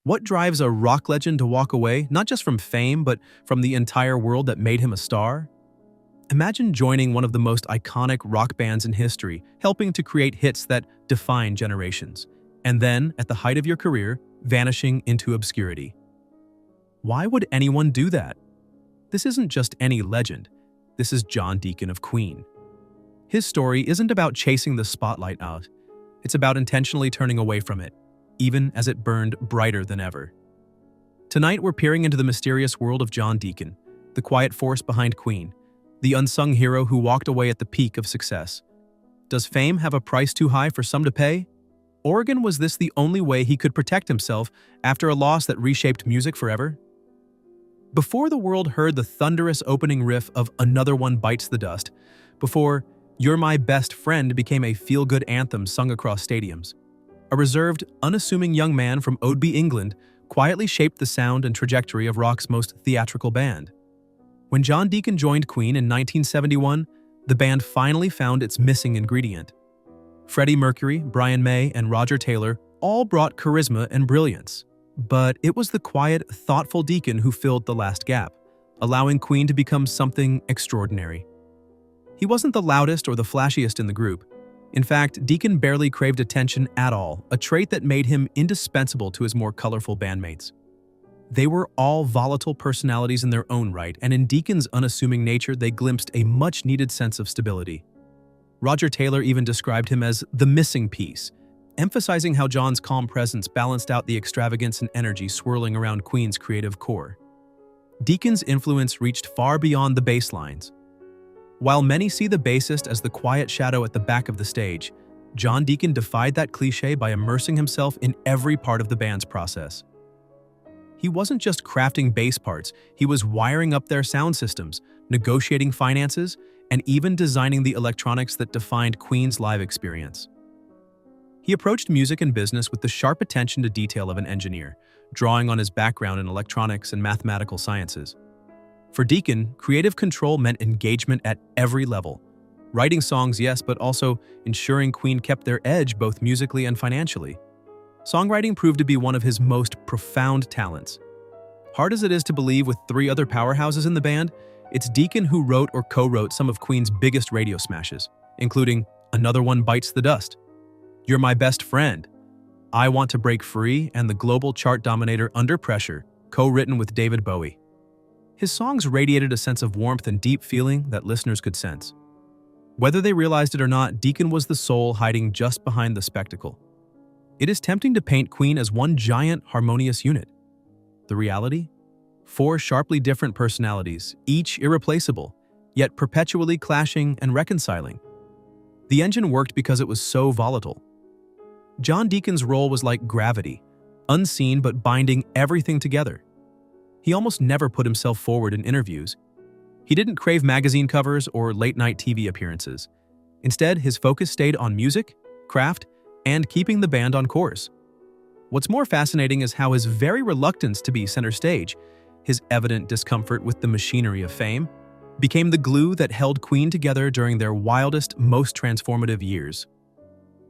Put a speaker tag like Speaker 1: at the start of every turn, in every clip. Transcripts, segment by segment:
Speaker 1: What drives a rock legend to walk away, not just from fame, but from the entire world that made him a star? Imagine joining one of the most iconic rock bands in history, helping to create hits that define generations, and then, at the height of your career, vanishing into obscurity. Why would anyone do that? This isn't just any legend. This is John Deacon of Queen. His story isn't about chasing the spotlight out. It's about intentionally turning away from it, even as it burned brighter than ever. Tonight, we're peering into the mysterious world of John Deacon, the quiet force behind Queen, the unsung hero who walked away at the peak of success. Does fame have a price too high for some to pay? Or was this the only way he could protect himself after a loss that reshaped music forever? Before the world heard the thunderous opening riff of Another One Bites the Dust, before You're My Best Friend became a feel-good anthem sung across stadiums, a reserved, unassuming young man from Oadby, England, quietly shaped the sound and trajectory of rock's most theatrical band. When John Deacon joined Queen in 1971, the band finally found its missing ingredient. Freddie Mercury, Brian May, and Roger Taylor all brought charisma and brilliance. But it was the quiet, thoughtful Deacon who filled the last gap, allowing Queen to become something extraordinary. He wasn't the loudest or the flashiest in the group. In fact, Deacon barely craved attention at all, a trait that made him indispensable to his more colorful bandmates. They were all volatile personalities in their own right, and in Deacon's unassuming nature, they glimpsed a much-needed sense of stability. Roger Taylor even described him as the missing piece, emphasizing how John's calm presence balanced out the extravagance and energy swirling around Queen's creative core. Deacon's influence reached far beyond the bass lines. While many see the bassist as the quiet shadow at the back of the stage, John Deacon defied that cliché by immersing himself in every part of the band's process. He wasn't just crafting bass parts, he was wiring up their sound systems, negotiating finances, and even designing the electronics that defined Queen's live experience. He approached music and business with the sharp attention to detail of an engineer, drawing on his background in electronics and mathematical sciences. For Deacon, creative control meant engagement at every level. Writing songs, yes, but also ensuring Queen kept their edge both musically and financially. Songwriting proved to be one of his most profound talents. Hard as it is to believe with three other powerhouses in the band, it's Deacon who wrote or co-wrote some of Queen's biggest radio smashes, including Another One Bites the Dust, You're My Best Friend, I Want to Break Free, and the global chart dominator Under Pressure, co-written with David Bowie. His songs radiated a sense of warmth and deep feeling that listeners could sense. Whether they realized it or not, Deacon was the soul hiding just behind the spectacle. It is tempting to paint Queen as one giant, harmonious unit. The reality? 4 sharply different personalities, each irreplaceable, yet perpetually clashing and reconciling. The engine worked because it was so volatile. John Deacon's role was like gravity, unseen but binding everything together. He almost never put himself forward in interviews. He didn't crave magazine covers or late-night TV appearances. Instead, his focus stayed on music, craft, and keeping the band on course. What's more fascinating is how his very reluctance to be center stage, his evident discomfort with the machinery of fame, became the glue that held Queen together during their wildest, most transformative years.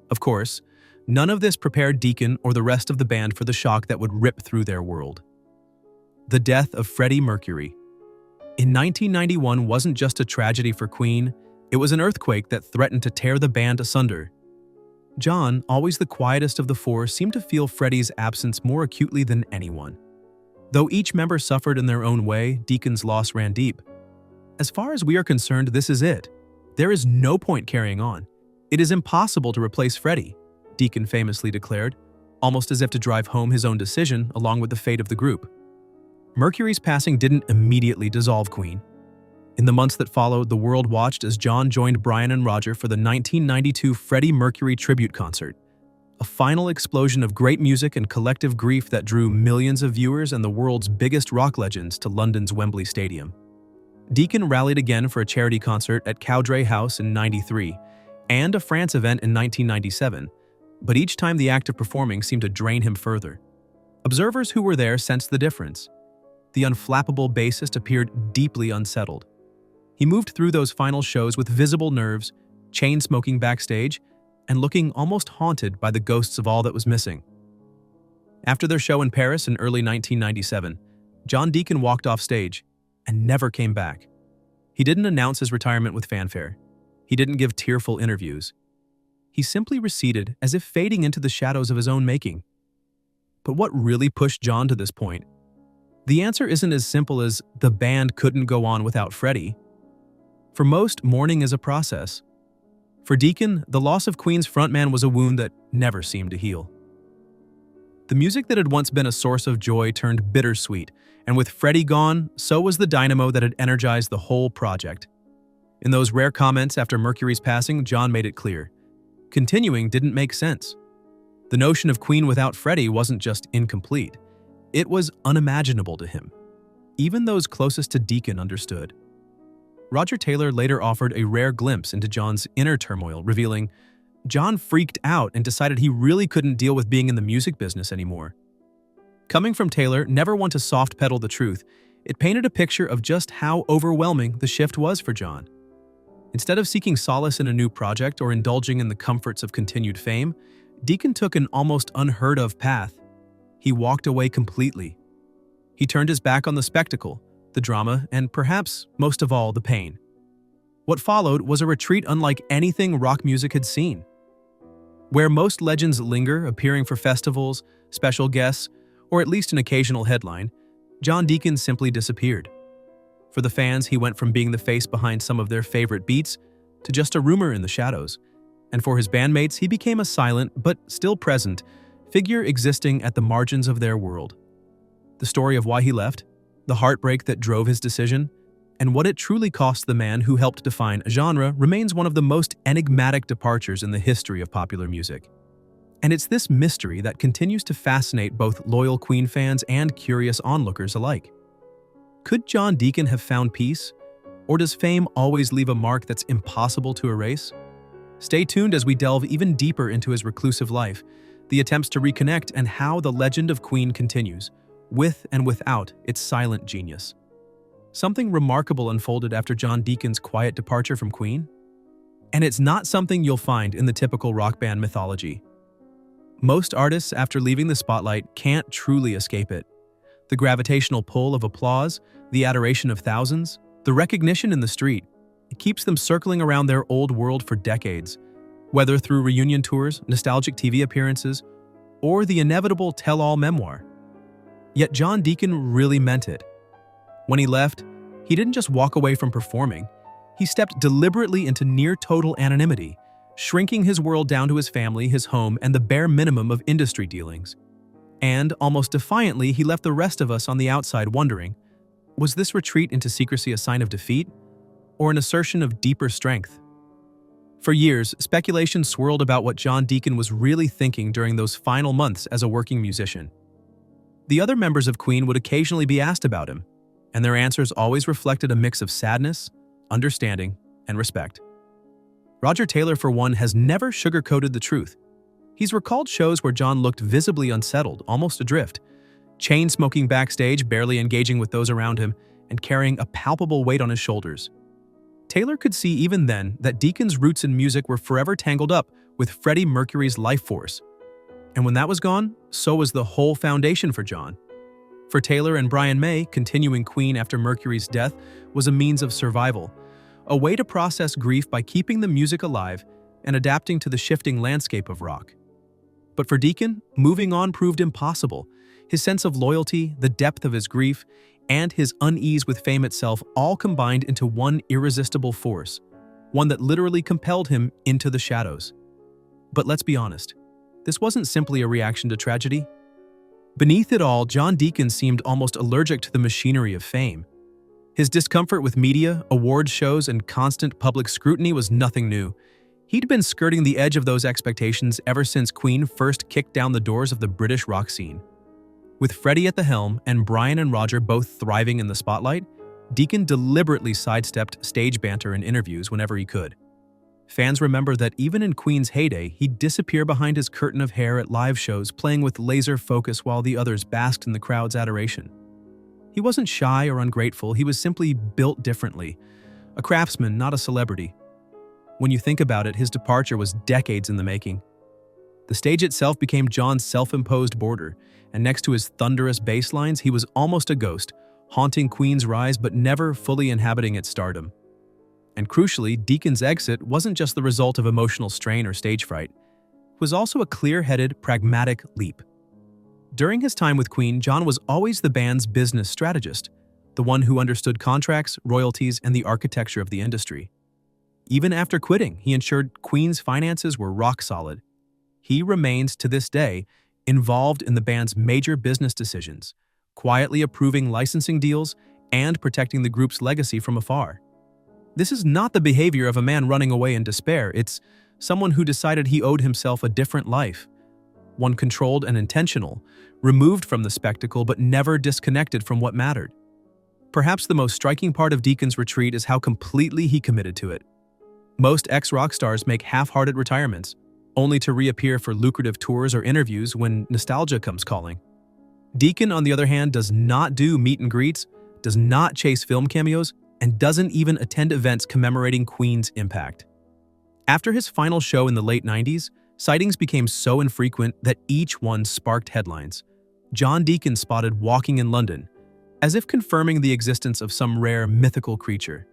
Speaker 1: Of course, none of this prepared Deacon or the rest of the band for the shock that would rip through their world. The death of Freddie Mercury. In 1991 wasn't just a tragedy for Queen, it was an earthquake that threatened to tear the band asunder. John, always the quietest of the 4, seemed to feel Freddie's absence more acutely than anyone. Though each member suffered in their own way, Deacon's loss ran deep. As far as we are concerned, this is it. There is no point carrying on. It is impossible to replace Freddie, Deacon famously declared, almost as if to drive home his own decision along with the fate of the group. Mercury's passing didn't immediately dissolve Queen. In the months that followed, the world watched as John joined Brian and Roger for the 1992 Freddie Mercury tribute concert, a final explosion of great music and collective grief that drew millions of viewers and the world's biggest rock legends to London's Wembley Stadium. Deacon rallied again for a charity concert at Cowdray House in '93 and a France event in 1997, but each time the act of performing seemed to drain him further. Observers who were there sensed the difference. The unflappable bassist appeared deeply unsettled. He moved through those final shows with visible nerves, chain-smoking backstage, and looking almost haunted by the ghosts of all that was missing. After their show in Paris in early 1997, John Deacon walked off stage and never came back. He didn't announce his retirement with fanfare. He didn't give tearful interviews. He simply receded as if fading into the shadows of his own making. But what really pushed John to this point? The answer isn't as simple as the band couldn't go on without Freddie. For most, mourning is a process. For Deacon, the loss of Queen's frontman was a wound that never seemed to heal. The music that had once been a source of joy turned bittersweet, and with Freddie gone, so was the dynamo that had energized the whole project. In those rare comments after Mercury's passing, John made it clear. Continuing didn't make sense. The notion of Queen without Freddie wasn't just incomplete. It was unimaginable to him. Even those closest to Deacon understood. Roger Taylor later offered a rare glimpse into John's inner turmoil, revealing, John freaked out and decided he really couldn't deal with being in the music business anymore. Coming from Taylor, never one to soft-pedal the truth, it painted a picture of just how overwhelming the shift was for John. Instead of seeking solace in a new project or indulging in the comforts of continued fame, Deacon took an almost unheard-of path. He walked away completely. He turned his back on the spectacle, the drama, and perhaps, most of all, the pain. What followed was a retreat unlike anything rock music had seen. Where most legends linger, appearing for festivals, special guests, or at least an occasional headline, John Deacon simply disappeared. For the fans, he went from being the face behind some of their favorite beats to just a rumor in the shadows. And for his bandmates, he became a silent, but still present, figure existing at the margins of their world. The story of why he left, the heartbreak that drove his decision, and what it truly cost the man who helped define a genre remains one of the most enigmatic departures in the history of popular music. And it's this mystery that continues to fascinate both loyal Queen fans and curious onlookers alike. Could John Deacon have found peace? Or does fame always leave a mark that's impossible to erase? Stay tuned as we delve even deeper into his reclusive life, the attempts to reconnect, and how the legend of Queen continues, with and without its silent genius. Something remarkable unfolded after John Deacon's quiet departure from Queen. And it's not something you'll find in the typical rock band mythology. Most artists, after leaving the spotlight, can't truly escape it. The gravitational pull of applause, the adoration of thousands, the recognition in the street, it keeps them circling around their old world for decades, whether through reunion tours, nostalgic TV appearances, or the inevitable tell-all memoir. Yet John Deacon really meant it. When he left, he didn't just walk away from performing. He stepped deliberately into near-total anonymity, shrinking his world down to his family, his home, and the bare minimum of industry dealings. And, almost defiantly, he left the rest of us on the outside wondering, was this retreat into secrecy a sign of defeat, or an assertion of deeper strength? For years, speculation swirled about what John Deacon was really thinking during those final months as a working musician. The other members of Queen would occasionally be asked about him, and their answers always reflected a mix of sadness, understanding, and respect. Roger Taylor, for one, has never sugarcoated the truth. He's recalled shows where John looked visibly unsettled, almost adrift, chain-smoking backstage, barely engaging with those around him, and carrying a palpable weight on his shoulders. Taylor could see even then that Deacon's roots in music were forever tangled up with Freddie Mercury's life force. And when that was gone, so was the whole foundation for John. For Taylor and Brian May, continuing Queen after Mercury's death was a means of survival, a way to process grief by keeping the music alive and adapting to the shifting landscape of rock. But for Deacon, moving on proved impossible. His sense of loyalty, the depth of his grief, and his unease with fame itself all combined into one irresistible force, one that literally compelled him into the shadows. But let's be honest, this wasn't simply a reaction to tragedy. Beneath it all, John Deacon seemed almost allergic to the machinery of fame. His discomfort with media, award shows, and constant public scrutiny was nothing new. He'd been skirting the edge of those expectations ever since Queen first kicked down the doors of the British rock scene. With Freddie at the helm and Brian and Roger both thriving in the spotlight, Deacon deliberately sidestepped stage banter in interviews whenever he could. Fans remember that even in Queen's heyday, he'd disappear behind his curtain of hair at live shows, playing with laser focus while the others basked in the crowd's adoration. He wasn't shy or ungrateful, he was simply built differently. A craftsman, not a celebrity. When you think about it, his departure was decades in the making. The stage itself became John's self-imposed border, and next to his thunderous bass lines, he was almost a ghost, haunting Queen's rise but never fully inhabiting its stardom. And crucially, Deacon's exit wasn't just the result of emotional strain or stage fright. It was also a clear-headed, pragmatic leap. During his time with Queen, John was always the band's business strategist, the one who understood contracts, royalties, and the architecture of the industry. Even after quitting, he ensured Queen's finances were rock solid. He remains, to this day, involved in the band's major business decisions, quietly approving licensing deals and protecting the group's legacy from afar. This is not the behavior of a man running away in despair. It's someone who decided he owed himself a different life, one controlled and intentional, removed from the spectacle but never disconnected from what mattered. Perhaps the most striking part of Deacon's retreat is how completely he committed to it. Most ex-rock stars make half-hearted retirements, only to reappear for lucrative tours or interviews when nostalgia comes calling. Deacon, on the other hand, does not do meet and greets, does not chase film cameos, and doesn't even attend events commemorating Queen's impact. After his final show in the late 90s, sightings became so infrequent that each one sparked headlines. John Deacon spotted walking in London, as if confirming the existence of some rare mythical creature.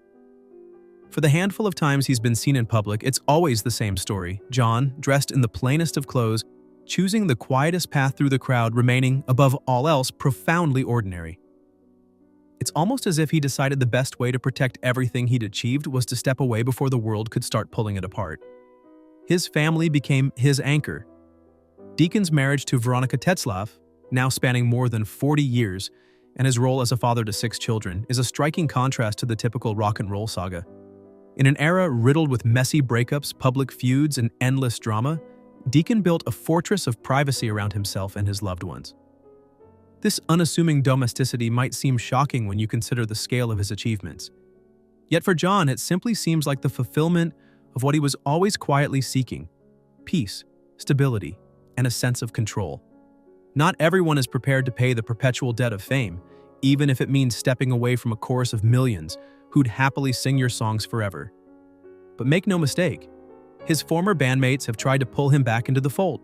Speaker 1: For the handful of times he's been seen in public, it's always the same story. John, dressed in the plainest of clothes, choosing the quietest path through the crowd, remaining, above all else, profoundly ordinary. It's almost as if he decided the best way to protect everything he'd achieved was to step away before the world could start pulling it apart. His family became his anchor. Deacon's marriage to Veronica Tetzlaff, now spanning more than 40 years, and his role as a father to 6 children, is a striking contrast to the typical rock and roll saga. In an era riddled with messy breakups, public feuds, and endless drama, Deacon built a fortress of privacy around himself and his loved ones. This unassuming domesticity might seem shocking when you consider the scale of his achievements. Yet for John, it simply seems like the fulfillment of what he was always quietly seeking: peace, stability, and a sense of control. Not everyone is prepared to pay the perpetual debt of fame, even if it means stepping away from a chorus of millions who'd happily sing your songs forever. But make no mistake, his former bandmates have tried to pull him back into the fold.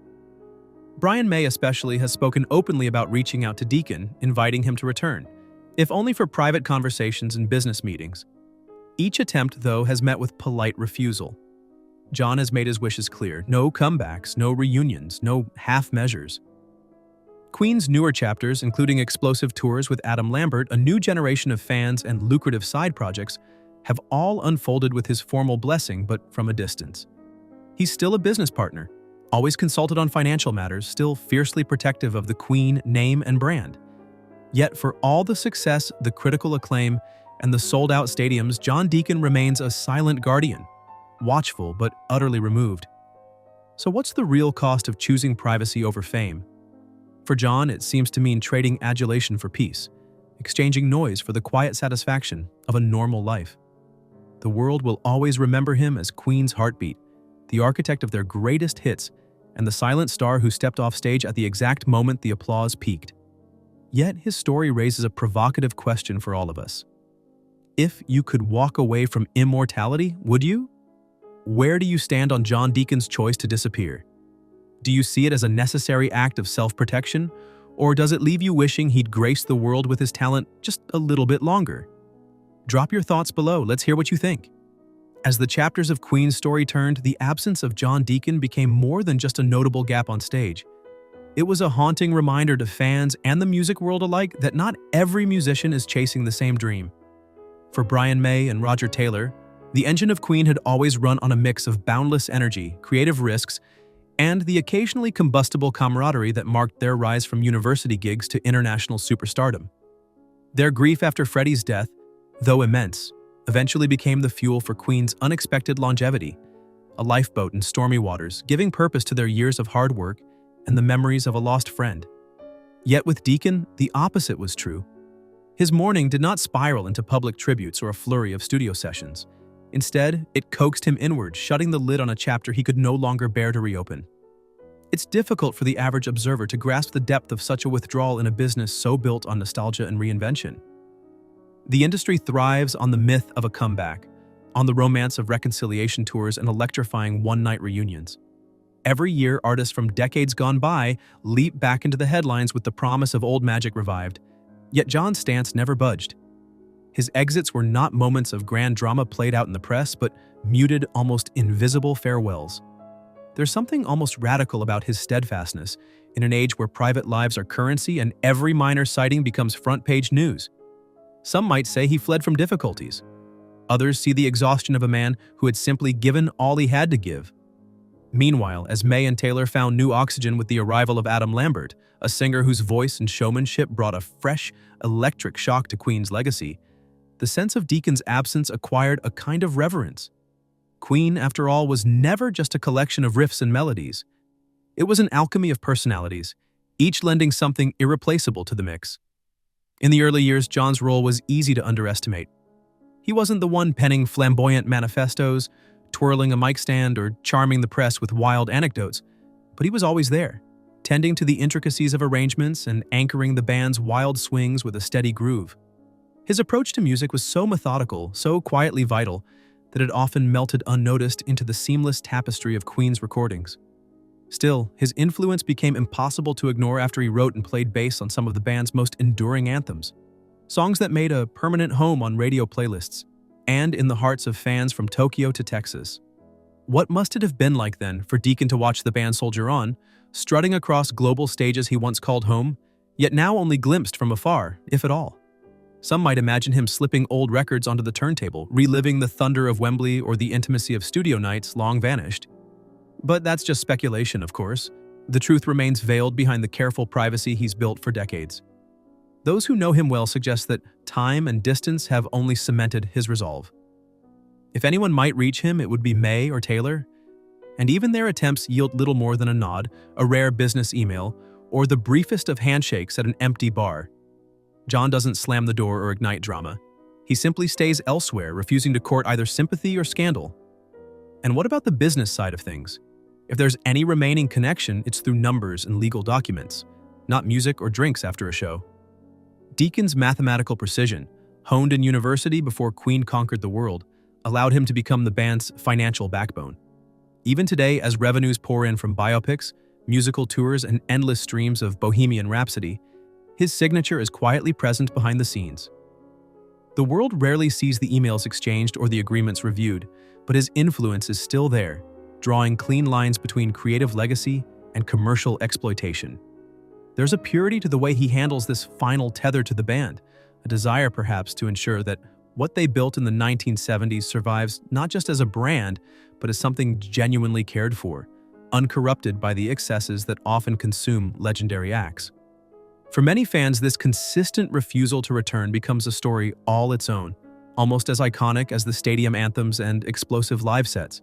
Speaker 1: Brian May especially has spoken openly about reaching out to Deacon, inviting him to return, if only for private conversations and business meetings. Each attempt, though, has met with polite refusal. John has made his wishes clear: no comebacks, no reunions, no half measures. Queen's newer chapters, including explosive tours with Adam Lambert, a new generation of fans, and lucrative side projects, have all unfolded with his formal blessing, but from a distance. He's still a business partner, always consulted on financial matters, still fiercely protective of the Queen name and brand. Yet for all the success, the critical acclaim, and the sold-out stadiums, John Deacon remains a silent guardian, watchful but utterly removed. So what's the real cost of choosing privacy over fame? For John, it seems to mean trading adulation for peace, exchanging noise for the quiet satisfaction of a normal life. The world will always remember him as Queen's heartbeat, the architect of their greatest hits, and the silent star who stepped off stage at the exact moment the applause peaked. Yet his story raises a provocative question for all of us. If you could walk away from immortality, would you? Where do you stand on John Deacon's choice to disappear? Do you see it as a necessary act of self-protection, or does it leave you wishing he'd grace the world with his talent just a little bit longer? Drop your thoughts below. Let's hear what you think. As the chapters of Queen's story turned, the absence of John Deacon became more than just a notable gap on stage. It was a haunting reminder to fans and the music world alike that not every musician is chasing the same dream. For Brian May and Roger Taylor, the engine of Queen had always run on a mix of boundless energy, creative risks, and the occasionally combustible camaraderie that marked their rise from university gigs to international superstardom. Their grief after Freddie's death, though immense, eventually became the fuel for Queen's unexpected longevity, a lifeboat in stormy waters, giving purpose to their years of hard work and the memories of a lost friend. Yet with Deacon, the opposite was true. His mourning did not spiral into public tributes or a flurry of studio sessions. Instead, it coaxed him inward, shutting the lid on a chapter he could no longer bear to reopen. It's difficult for the average observer to grasp the depth of such a withdrawal in a business so built on nostalgia and reinvention. The industry thrives on the myth of a comeback, on the romance of reconciliation tours and electrifying one-night reunions. Every year, artists from decades gone by leap back into the headlines with the promise of old magic revived. Yet John's stance never budged. His exits were not moments of grand drama played out in the press, but muted, almost invisible farewells. There's something almost radical about his steadfastness in an age where private lives are currency and every minor sighting becomes front-page news. Some might say he fled from difficulties. Others see the exhaustion of a man who had simply given all he had to give. Meanwhile, as May and Taylor found new oxygen with the arrival of Adam Lambert, a singer whose voice and showmanship brought a fresh, electric shock to Queen's legacy, the sense of Deacon's absence acquired a kind of reverence. Queen, after all, was never just a collection of riffs and melodies. It was an alchemy of personalities, each lending something irreplaceable to the mix. In the early years, John's role was easy to underestimate. He wasn't the one penning flamboyant manifestos, twirling a mic stand, or charming the press with wild anecdotes, but he was always there, tending to the intricacies of arrangements and anchoring the band's wild swings with a steady groove. His approach to music was so methodical, so quietly vital, that it often melted unnoticed into the seamless tapestry of Queen's recordings. Still, his influence became impossible to ignore after he wrote and played bass on some of the band's most enduring anthems, songs that made a permanent home on radio playlists and in the hearts of fans from Tokyo to Texas. What must it have been like then for Deacon to watch the band soldier on, strutting across global stages he once called home, yet now only glimpsed from afar, if at all? Some might imagine him slipping old records onto the turntable, reliving the thunder of Wembley or the intimacy of studio nights long vanished. But that's just speculation, of course. The truth remains veiled behind the careful privacy he's built for decades. Those who know him well suggest that time and distance have only cemented his resolve. If anyone might reach him, it would be May or Taylor, and even their attempts yield little more than a nod, a rare business email, or the briefest of handshakes at an empty bar. John doesn't slam the door or ignite drama. He simply stays elsewhere, refusing to court either sympathy or scandal. And what about the business side of things? If there's any remaining connection, it's through numbers and legal documents, not music or drinks after a show. Deacon's mathematical precision, honed in university before Queen conquered the world, allowed him to become the band's financial backbone. Even today, as revenues pour in from biopics, musical tours, and endless streams of Bohemian Rhapsody, his signature is quietly present behind the scenes. The world rarely sees the emails exchanged or the agreements reviewed, but his influence is still there, drawing clean lines between creative legacy and commercial exploitation. There's a purity to the way he handles this final tether to the band, a desire perhaps to ensure that what they built in the 1970s survives not just as a brand, but as something genuinely cared for, uncorrupted by the excesses that often consume legendary acts. For many fans, this consistent refusal to return becomes a story all its own, almost as iconic as the stadium anthems and explosive live sets.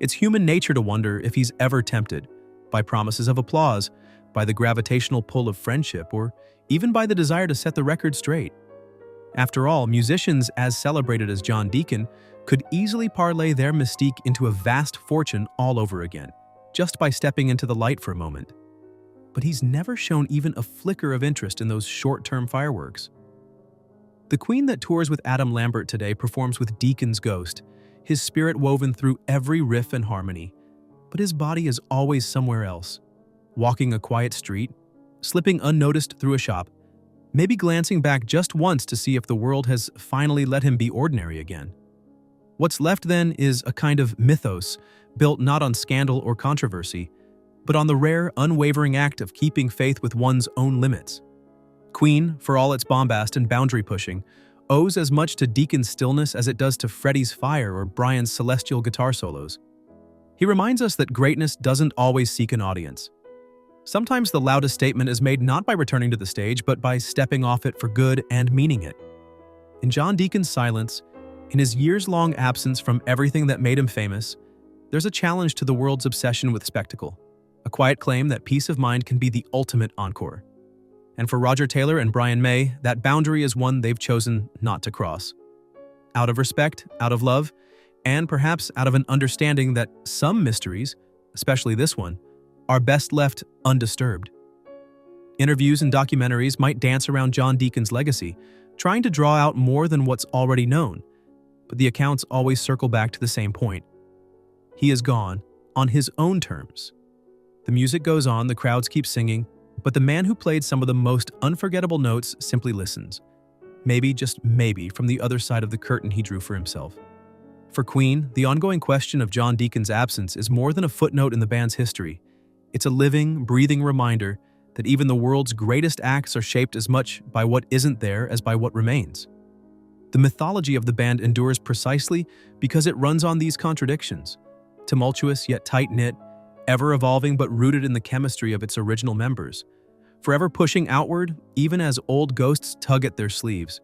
Speaker 1: It's human nature to wonder if he's ever tempted, by promises of applause, by the gravitational pull of friendship, or even by the desire to set the record straight. After all, musicians as celebrated as John Deacon could easily parlay their mystique into a vast fortune all over again, just by stepping into the light for a moment. But he's never shown even a flicker of interest in those short-term fireworks. The Queen that tours with Adam Lambert today performs with Deacon's ghost, his spirit woven through every riff and harmony, but his body is always somewhere else, walking a quiet street, slipping unnoticed through a shop, maybe glancing back just once to see if the world has finally let him be ordinary again. What's left then is a kind of mythos built not on scandal or controversy, but on the rare, unwavering act of keeping faith with one's own limits. Queen, for all its bombast and boundary-pushing, owes as much to Deacon's stillness as it does to Freddie's fire or Brian's celestial guitar solos. He reminds us that greatness doesn't always seek an audience. Sometimes the loudest statement is made not by returning to the stage, but by stepping off it for good and meaning it. In John Deacon's silence, in his years-long absence from everything that made him famous, there's a challenge to the world's obsession with spectacle, a quiet claim that peace of mind can be the ultimate encore. And for Roger Taylor and Brian May, that boundary is one they've chosen not to cross. Out of respect, out of love, and perhaps out of an understanding that some mysteries, especially this one, are best left undisturbed. Interviews and documentaries might dance around John Deacon's legacy, trying to draw out more than what's already known, but the accounts always circle back to the same point. He is gone, on his own terms. The music goes on, the crowds keep singing, but the man who played some of the most unforgettable notes simply listens. Maybe, just maybe, from the other side of the curtain he drew for himself. For Queen, the ongoing question of John Deacon's absence is more than a footnote in the band's history. It's a living, breathing reminder that even the world's greatest acts are shaped as much by what isn't there as by what remains. The mythology of the band endures precisely because it runs on these contradictions, tumultuous yet tight-knit, ever-evolving but rooted in the chemistry of its original members, forever pushing outward even as old ghosts tug at their sleeves.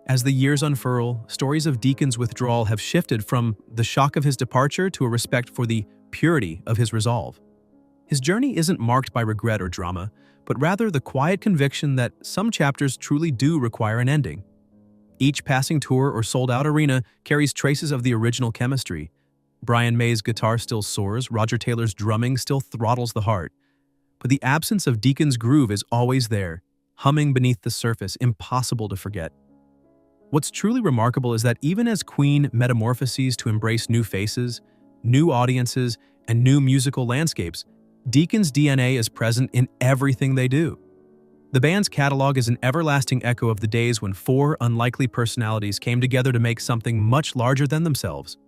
Speaker 1: As the years unfurl, stories of Deacon's withdrawal have shifted from the shock of his departure to a respect for the purity of his resolve. His journey isn't marked by regret or drama, but rather the quiet conviction that some chapters truly do require an ending. Each passing tour or sold-out arena carries traces of the original chemistry. Brian May's guitar still soars, Roger Taylor's drumming still throttles the heart. But the absence of Deacon's groove is always there, humming beneath the surface, impossible to forget. What's truly remarkable is that even as Queen metamorphoses to embrace new faces, new audiences, and new musical landscapes, Deacon's DNA is present in everything they do. The band's catalog is an everlasting echo of the days when four unlikely personalities came together to make something much larger than themselves.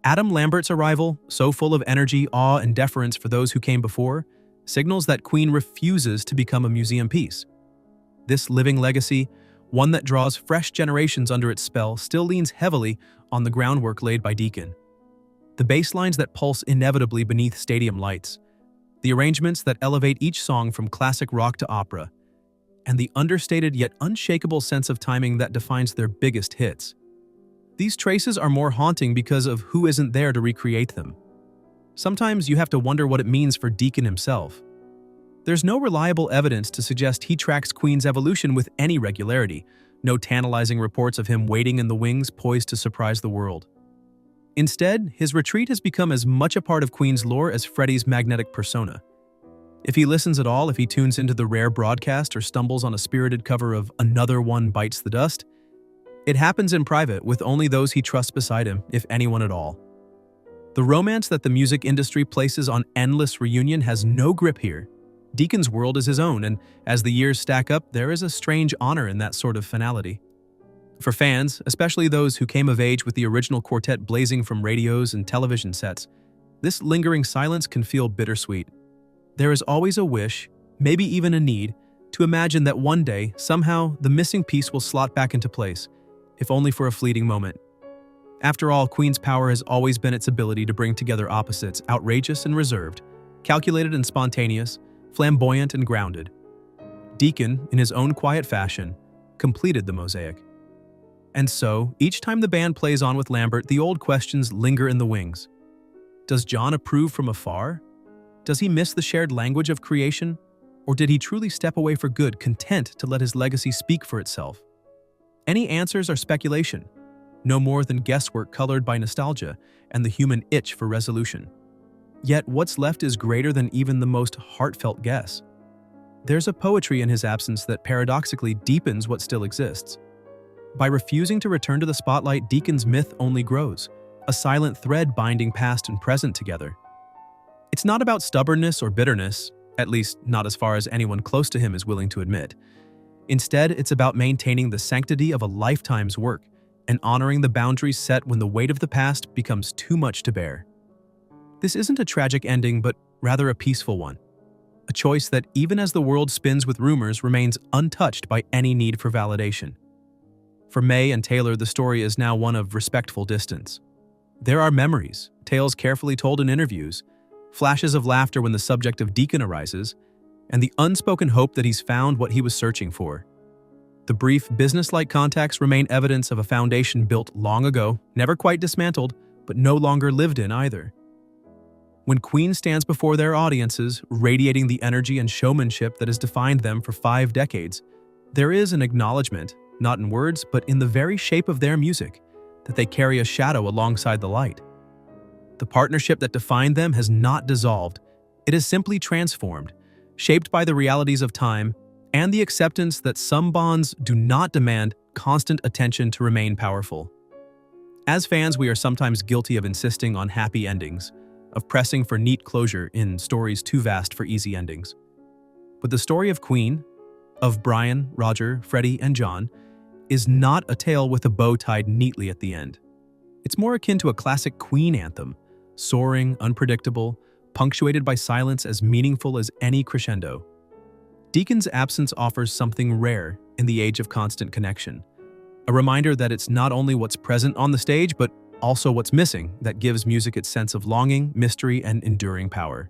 Speaker 1: Adam Lambert's arrival, so full of energy, awe, and deference for those who came before, signals that Queen refuses to become a museum piece. This living legacy, one that draws fresh generations under its spell, still leans heavily on the groundwork laid by Deacon. The bass lines that pulse inevitably beneath stadium lights, the arrangements that elevate each song from classic rock to opera, and the understated yet unshakable sense of timing that defines their biggest hits. These traces are more haunting because of who isn't there to recreate them. Sometimes you have to wonder what it means for Deacon himself. There's no reliable evidence to suggest he tracks Queen's evolution with any regularity, no tantalizing reports of him waiting in the wings poised to surprise the world. Instead, his retreat has become as much a part of Queen's lore as Freddie's magnetic persona. If he listens at all, if he tunes into the rare broadcast or stumbles on a spirited cover of Another One Bites the Dust, it happens in private with only those he trusts beside him, if anyone at all. The romance that the music industry places on endless reunion has no grip here. Deacon's world is his own, and as the years stack up, there is a strange honor in that sort of finality. For fans, especially those who came of age with the original quartet blazing from radios and television sets, this lingering silence can feel bittersweet. There is always a wish, maybe even a need, to imagine that one day, somehow, the missing piece will slot back into place, if only for a fleeting moment. After all, Queen's power has always been its ability to bring together opposites, outrageous and reserved, calculated and spontaneous, flamboyant and grounded. Deacon, in his own quiet fashion, completed the mosaic. And so, each time the band plays on with Lambert, the old questions linger in the wings. Does John approve from afar? Does he miss the shared language of creation? Or did he truly step away for good, content to let his legacy speak for itself? Any answers are speculation, no more than guesswork colored by nostalgia and the human itch for resolution. Yet what's left is greater than even the most heartfelt guess. There's a poetry in his absence that paradoxically deepens what still exists. By refusing to return to the spotlight, Deacon's myth only grows, a silent thread binding past and present together. It's not about stubbornness or bitterness, at least not as far as anyone close to him is willing to admit. Instead, it's about maintaining the sanctity of a lifetime's work and honoring the boundaries set when the weight of the past becomes too much to bear. This isn't a tragic ending, but rather a peaceful one. A choice that, even as the world spins with rumors, remains untouched by any need for validation. For May and Taylor, the story is now one of respectful distance. There are memories, tales carefully told in interviews, flashes of laughter when the subject of Deacon arises, and the unspoken hope that he's found what he was searching for. The brief, business-like contacts remain evidence of a foundation built long ago, never quite dismantled, but no longer lived in either. When Queen stands before their audiences, radiating the energy and showmanship that has defined them for 5 decades, there is an acknowledgement, not in words, but in the very shape of their music, that they carry a shadow alongside the light. The partnership that defined them has not dissolved, it has simply transformed, shaped by the realities of time and the acceptance that some bonds do not demand constant attention to remain powerful. As fans, we are sometimes guilty of insisting on happy endings, of pressing for neat closure in stories too vast for easy endings. But the story of Queen, of Brian, Roger, Freddie, and John, is not a tale with a bow tied neatly at the end. It's more akin to a classic Queen anthem, soaring, unpredictable, punctuated by silence as meaningful as any crescendo. Deacon's absence offers something rare in the age of constant connection, a reminder that it's not only what's present on the stage, but also what's missing that gives music its sense of longing, mystery, and enduring power.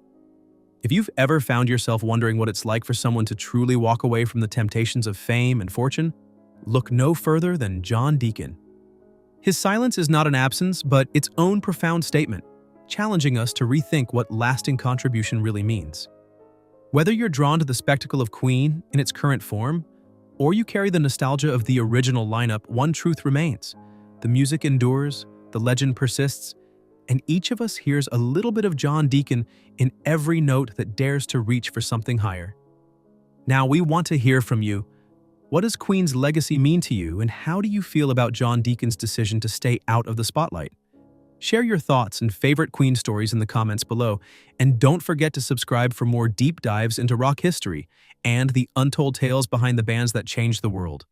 Speaker 1: If you've ever found yourself wondering what it's like for someone to truly walk away from the temptations of fame and fortune, look no further than John Deacon. His silence is not an absence, but its own profound statement, challenging us to rethink what lasting contribution really means. Whether you're drawn to the spectacle of Queen in its current form, or you carry the nostalgia of the original lineup, one truth remains: the music endures, the legend persists, and each of us hears a little bit of John Deacon in every note that dares to reach for something higher. Now, we want to hear from you. What does Queen's legacy mean to you, and how do you feel about John Deacon's decision to stay out of the spotlight? Share your thoughts and favorite Queen stories in the comments below, and don't forget to subscribe for more deep dives into rock history and the untold tales behind the bands that changed the world.